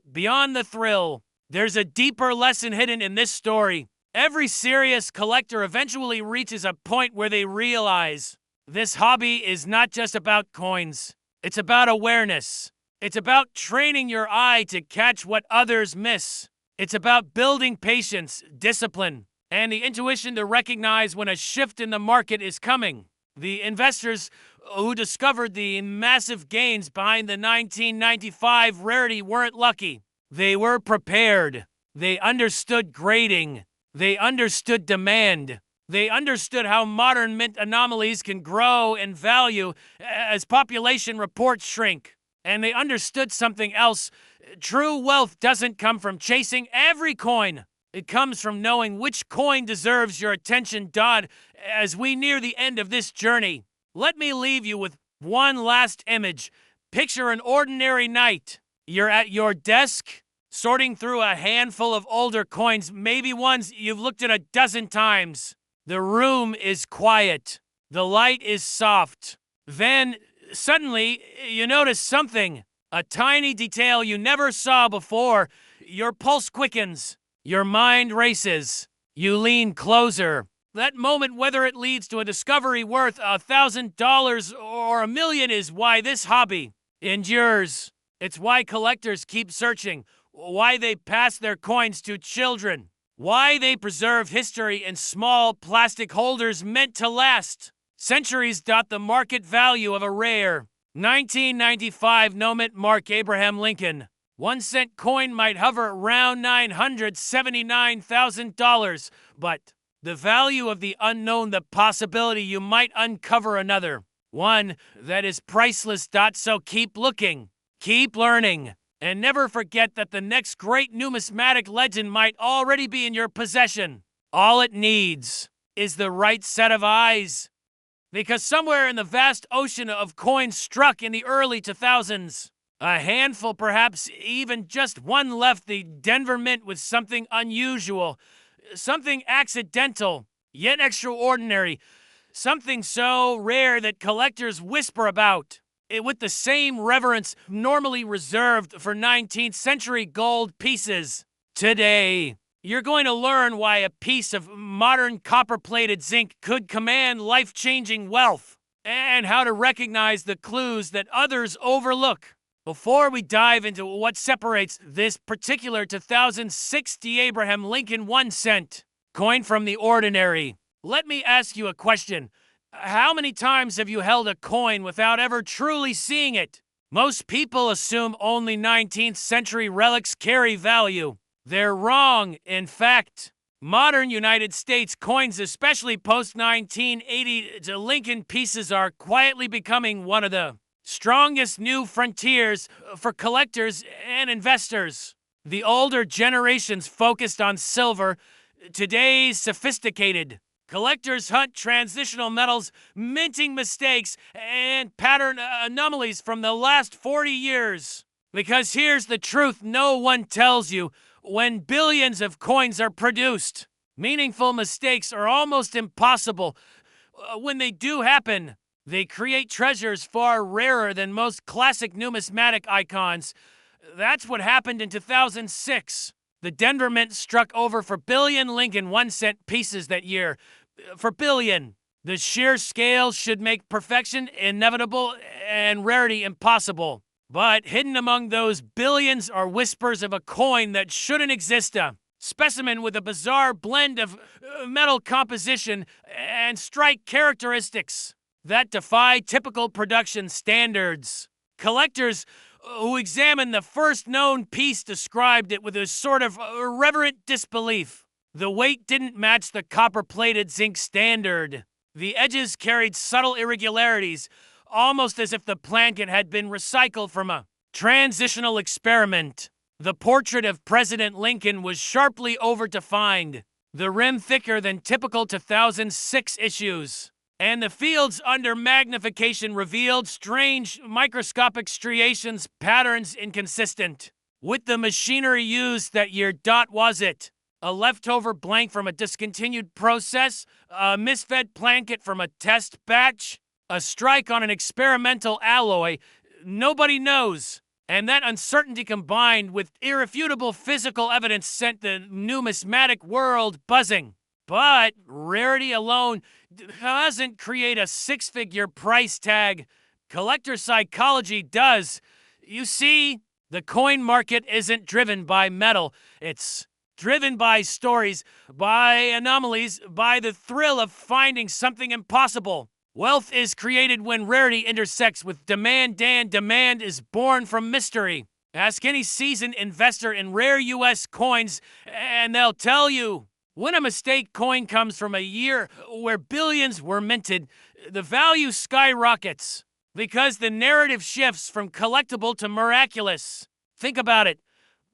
Beyond the thrill, there's a deeper lesson hidden in this story. Every serious collector eventually reaches a point where they realize this hobby is not just about coins. It's about awareness. It's about training your eye to catch what others miss. It's about building patience, discipline, and the intuition to recognize when a shift in the market is coming. The investors who discovered the massive gains behind the 1995 Rarity weren't lucky. They were prepared. They understood grading. They understood demand. They understood how modern mint anomalies can grow in value as population reports shrink. And they understood something else. True wealth doesn't come from chasing every coin. It comes from knowing which coin deserves your attention. Dodd, as we near the end of this journey, let me leave you with one last image. Picture an ordinary night. You're at your desk, sorting through a handful of older coins, maybe ones you've looked at a dozen times. The room is quiet. The light is soft. Then, suddenly, you notice something. A tiny detail you never saw before. Your pulse quickens. Your mind races. You lean closer. That moment, whether it leads to a discovery worth $1,000 or $1 million, is why this hobby endures. It's why collectors keep searching, why they pass their coins to children, why they preserve history in small plastic holders meant to last. Centuries. The market value of a rare 1995 Nomad Mark Abraham Lincoln 1-cent coin might hover around $979,000, but the value of the unknown, the possibility you might uncover another, one that is priceless. So keep looking, keep learning, and never forget that the next great numismatic legend might already be in your possession. All it needs is the right set of eyes. Because somewhere in the vast ocean of coins struck in the early 2000s, a handful, perhaps even just one, left the Denver Mint with something unusual, something accidental, yet extraordinary, something so rare that collectors whisper about it with the same reverence normally reserved for 19th century gold pieces. Today, you're going to learn why a piece of modern copper-plated zinc could command life-changing wealth, and how to recognize the clues that others overlook. Before we dive into what separates this particular 2060 Abraham Lincoln 1-cent coin from the ordinary, let me ask you a question. How many times have you held a coin without ever truly seeing it? Most people assume only 19th century relics carry value. They're wrong. In fact, modern United States coins, especially post-1980 Lincoln pieces, are quietly becoming one of the strongest new frontiers for collectors and investors. The older generations focused on silver, today's sophisticated. Collectors hunt transitional metals, minting mistakes, and pattern anomalies from the last 40 years. Because here's the truth no one tells you. When billions of coins are produced, meaningful mistakes are almost impossible. When they do happen, they create treasures far rarer than most classic numismatic icons. That's what happened in 2006. The Denver Mint struck over for billion Lincoln 1-cent pieces that year. For billion. The sheer scale should make perfection inevitable and rarity impossible. But hidden among those billions are whispers of a coin that shouldn't exist. A specimen with a bizarre blend of metal composition and strike characteristics that defy typical production standards. Collectors who examined the first known piece described it with a sort of reverent disbelief. The weight didn't match the copper-plated zinc standard. The edges carried subtle irregularities, almost as if the blanket had been recycled from a transitional experiment. The portrait of President Lincoln was sharply over-defined, the rim thicker than typical 2006 issues, and the fields under magnification revealed strange microscopic striations, patterns inconsistent with the machinery used that year. Was it a leftover blank from a discontinued process, a misfed blanket from a test batch, a strike on an experimental alloy? Nobody knows. And that uncertainty combined with irrefutable physical evidence sent the numismatic world buzzing. But rarity alone doesn't create a six-figure price tag. Collector psychology does. You see, the coin market isn't driven by metal. It's driven by stories, by anomalies, by the thrill of finding something impossible. Wealth is created when rarity intersects with demand, and demand is born from mystery. Ask any seasoned investor in rare U.S. coins, and they'll tell you. When a mistake coin comes from a year where billions were minted, the value skyrockets because the narrative shifts from collectible to miraculous. Think about it.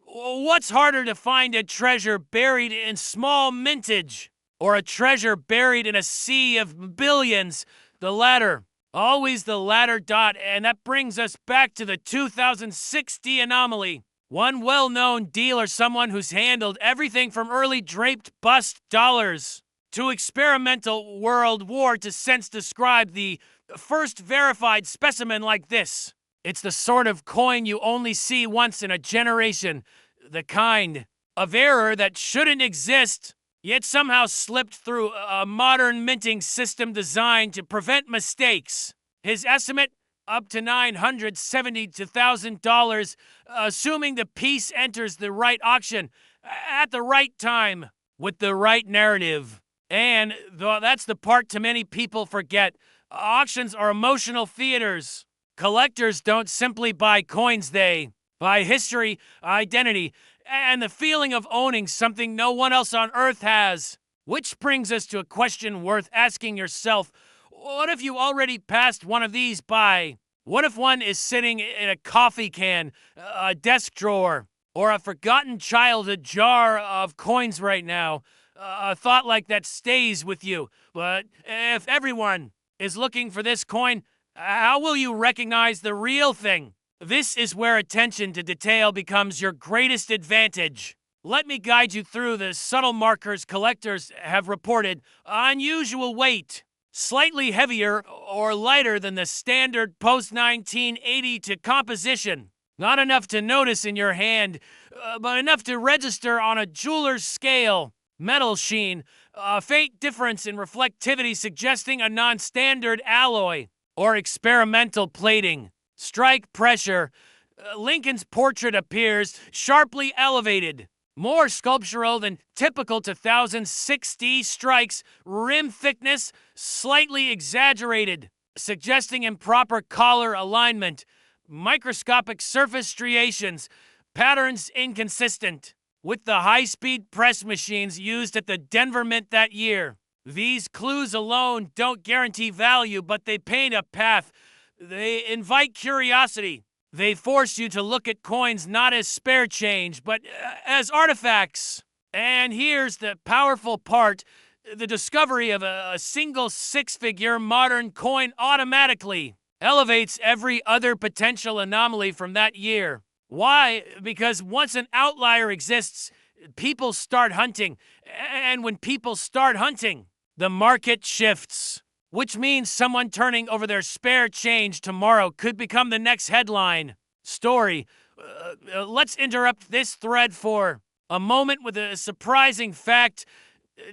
What's harder to find, a treasure buried in small mintage or a treasure buried in a sea of billions? The latter. Always the latter. And that brings us back to the 2006 anomaly. One well-known dealer, someone who's handled everything from early draped bust dollars to experimental World War to since described the first verified specimen like this. It's the sort of coin you only see once in a generation. The kind of error that shouldn't exist, yet somehow slipped through a modern minting system designed to prevent mistakes. His estimate? Up to $972,000, assuming the piece enters the right auction at the right time with the right narrative. And that's the part too many people forget. Auctions are emotional theaters. Collectors don't simply buy coins, they buy history, identity, and the feeling of owning something no one else on Earth has. Which brings us to a question worth asking yourself. What if you already passed one of these by? What if one is sitting in a coffee can, a desk drawer, or a forgotten childhood jar of coins right now? A thought like that stays with you. But if everyone is looking for this coin, how will you recognize the real thing? This is where attention to detail becomes your greatest advantage. Let me guide you through the subtle markers collectors have reported. Unusual weight. Slightly heavier or lighter than the standard post-1980 to composition. Not enough to notice in your hand, but enough to register on a jeweler's scale. Metal sheen, a faint difference in reflectivity suggesting a non-standard alloy or experimental plating. Strike pressure. Lincoln's portrait appears sharply elevated. More sculptural than typical 2060 strikes, rim thickness slightly exaggerated, suggesting improper collar alignment, microscopic surface striations, patterns inconsistent with the high-speed press machines used at the Denver Mint that year. These clues alone don't guarantee value, but they paint a path. They invite curiosity. They force you to look at coins not as spare change, but as artifacts. And here's the powerful part. The discovery of a single six-figure modern coin automatically elevates every other potential anomaly from that year. Why? Because once an outlier exists, people start hunting. And when people start hunting, the market shifts. Which means someone turning over their spare change tomorrow could become the next headline story. Let's interrupt this thread for a moment with a surprising fact.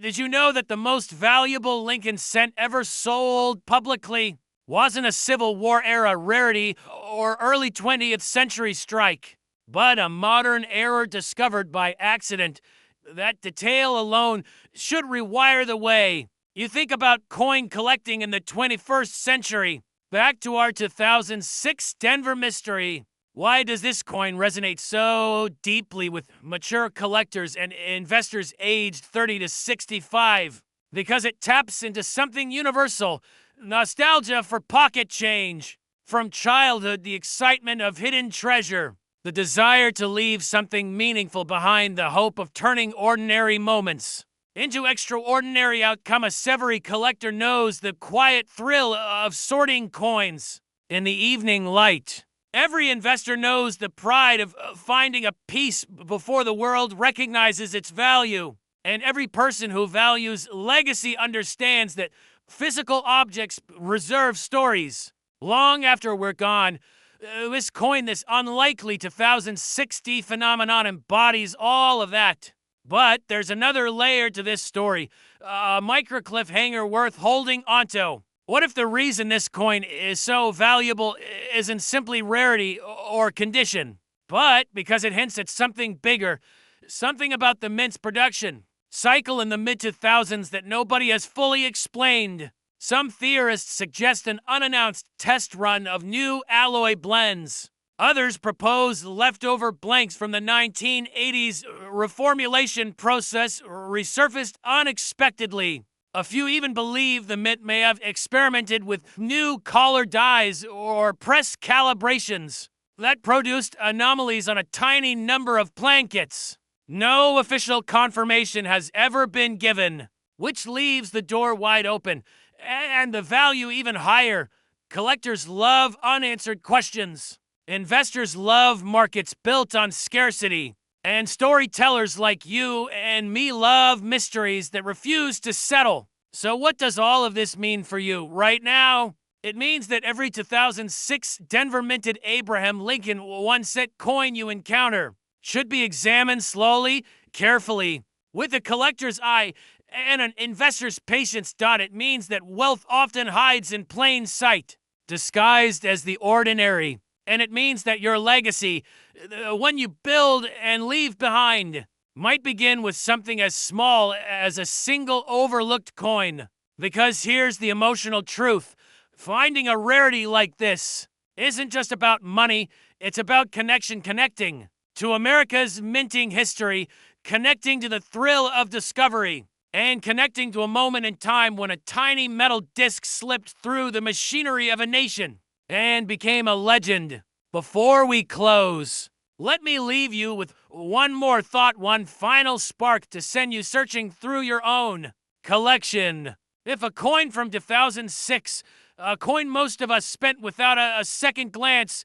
Did you know that the most valuable Lincoln cent ever sold publicly wasn't a Civil War era rarity or early 20th century strike, but a modern error discovered by accident? That detail alone should rewire the way you think about coin collecting in the 21st century. Back to our 2006 Denver mystery. Why does this coin resonate so deeply with mature collectors and investors aged 30 to 65? Because it taps into something universal: nostalgia for pocket change. From childhood, the excitement of hidden treasure, the desire to leave something meaningful behind, the hope of turning ordinary moments into extraordinary outcome. A Severy collector knows the quiet thrill of sorting coins in the evening light. Every investor knows the pride of finding a piece before the world recognizes its value. And every person who values legacy understands that physical objects reserve stories long after we're gone. This coin, this unlikely 2060 phenomenon, embodies all of that. But there's another layer to this story, a micro cliffhanger worth holding onto. What if the reason this coin is so valuable isn't simply rarity or condition, but because it hints at something bigger, something about the mint's production cycle in the mid-2000s that nobody has fully explained? Some theorists suggest an unannounced test run of new alloy blends. Others propose leftover blanks from the 1980s reformulation process resurfaced unexpectedly. A few even believe the mint may have experimented with new color dyes or press calibrations that produced anomalies on a tiny number of blankets. No official confirmation has ever been given, which leaves the door wide open and the value even higher. Collectors love unanswered questions. Investors love markets built on scarcity. And storytellers like you and me love mysteries that refuse to settle. So what does all of this mean for you right now? It means that every 2006 Denver minted Abraham Lincoln 1 cent coin you encounter should be examined slowly, carefully, with a collector's eye and an investor's patience. It means that wealth often hides in plain sight, disguised as the ordinary. And it means that your legacy, the one you build and leave behind, might begin with something as small as a single overlooked coin. Because here's the emotional truth. Finding a rarity like this isn't just about money, it's about connecting to America's minting history, connecting to the thrill of discovery, and connecting to a moment in time when a tiny metal disc slipped through the machinery of a nation and became a legend. Before we close, let me leave you with one more thought, one final spark to send you searching through your own collection. If a coin from 2006, a coin most of us spent without a second glance,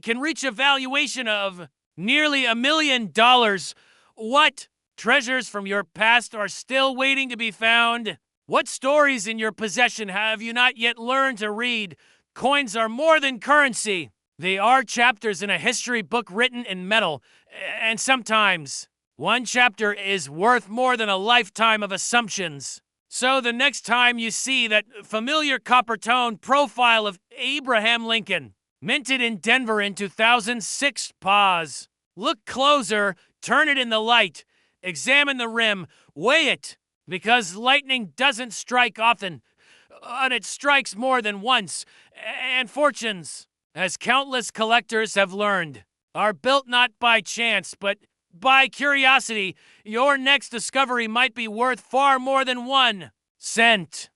can reach a valuation of nearly $1 million, what treasures from your past are still waiting to be found? What stories in your possession have you not yet learned to read? Coins are more than currency. They are chapters in a history book written in metal. And sometimes, one chapter is worth more than a lifetime of assumptions. So the next time you see that familiar copper tone profile of Abraham Lincoln, minted in Denver in 2006, pause. Look closer, turn it in the light, examine the rim, weigh it. Because lightning doesn't strike often, but it strikes more than once. And fortunes, as countless collectors have learned, are built not by chance, but by curiosity. Your next discovery might be worth far more than 1 cent.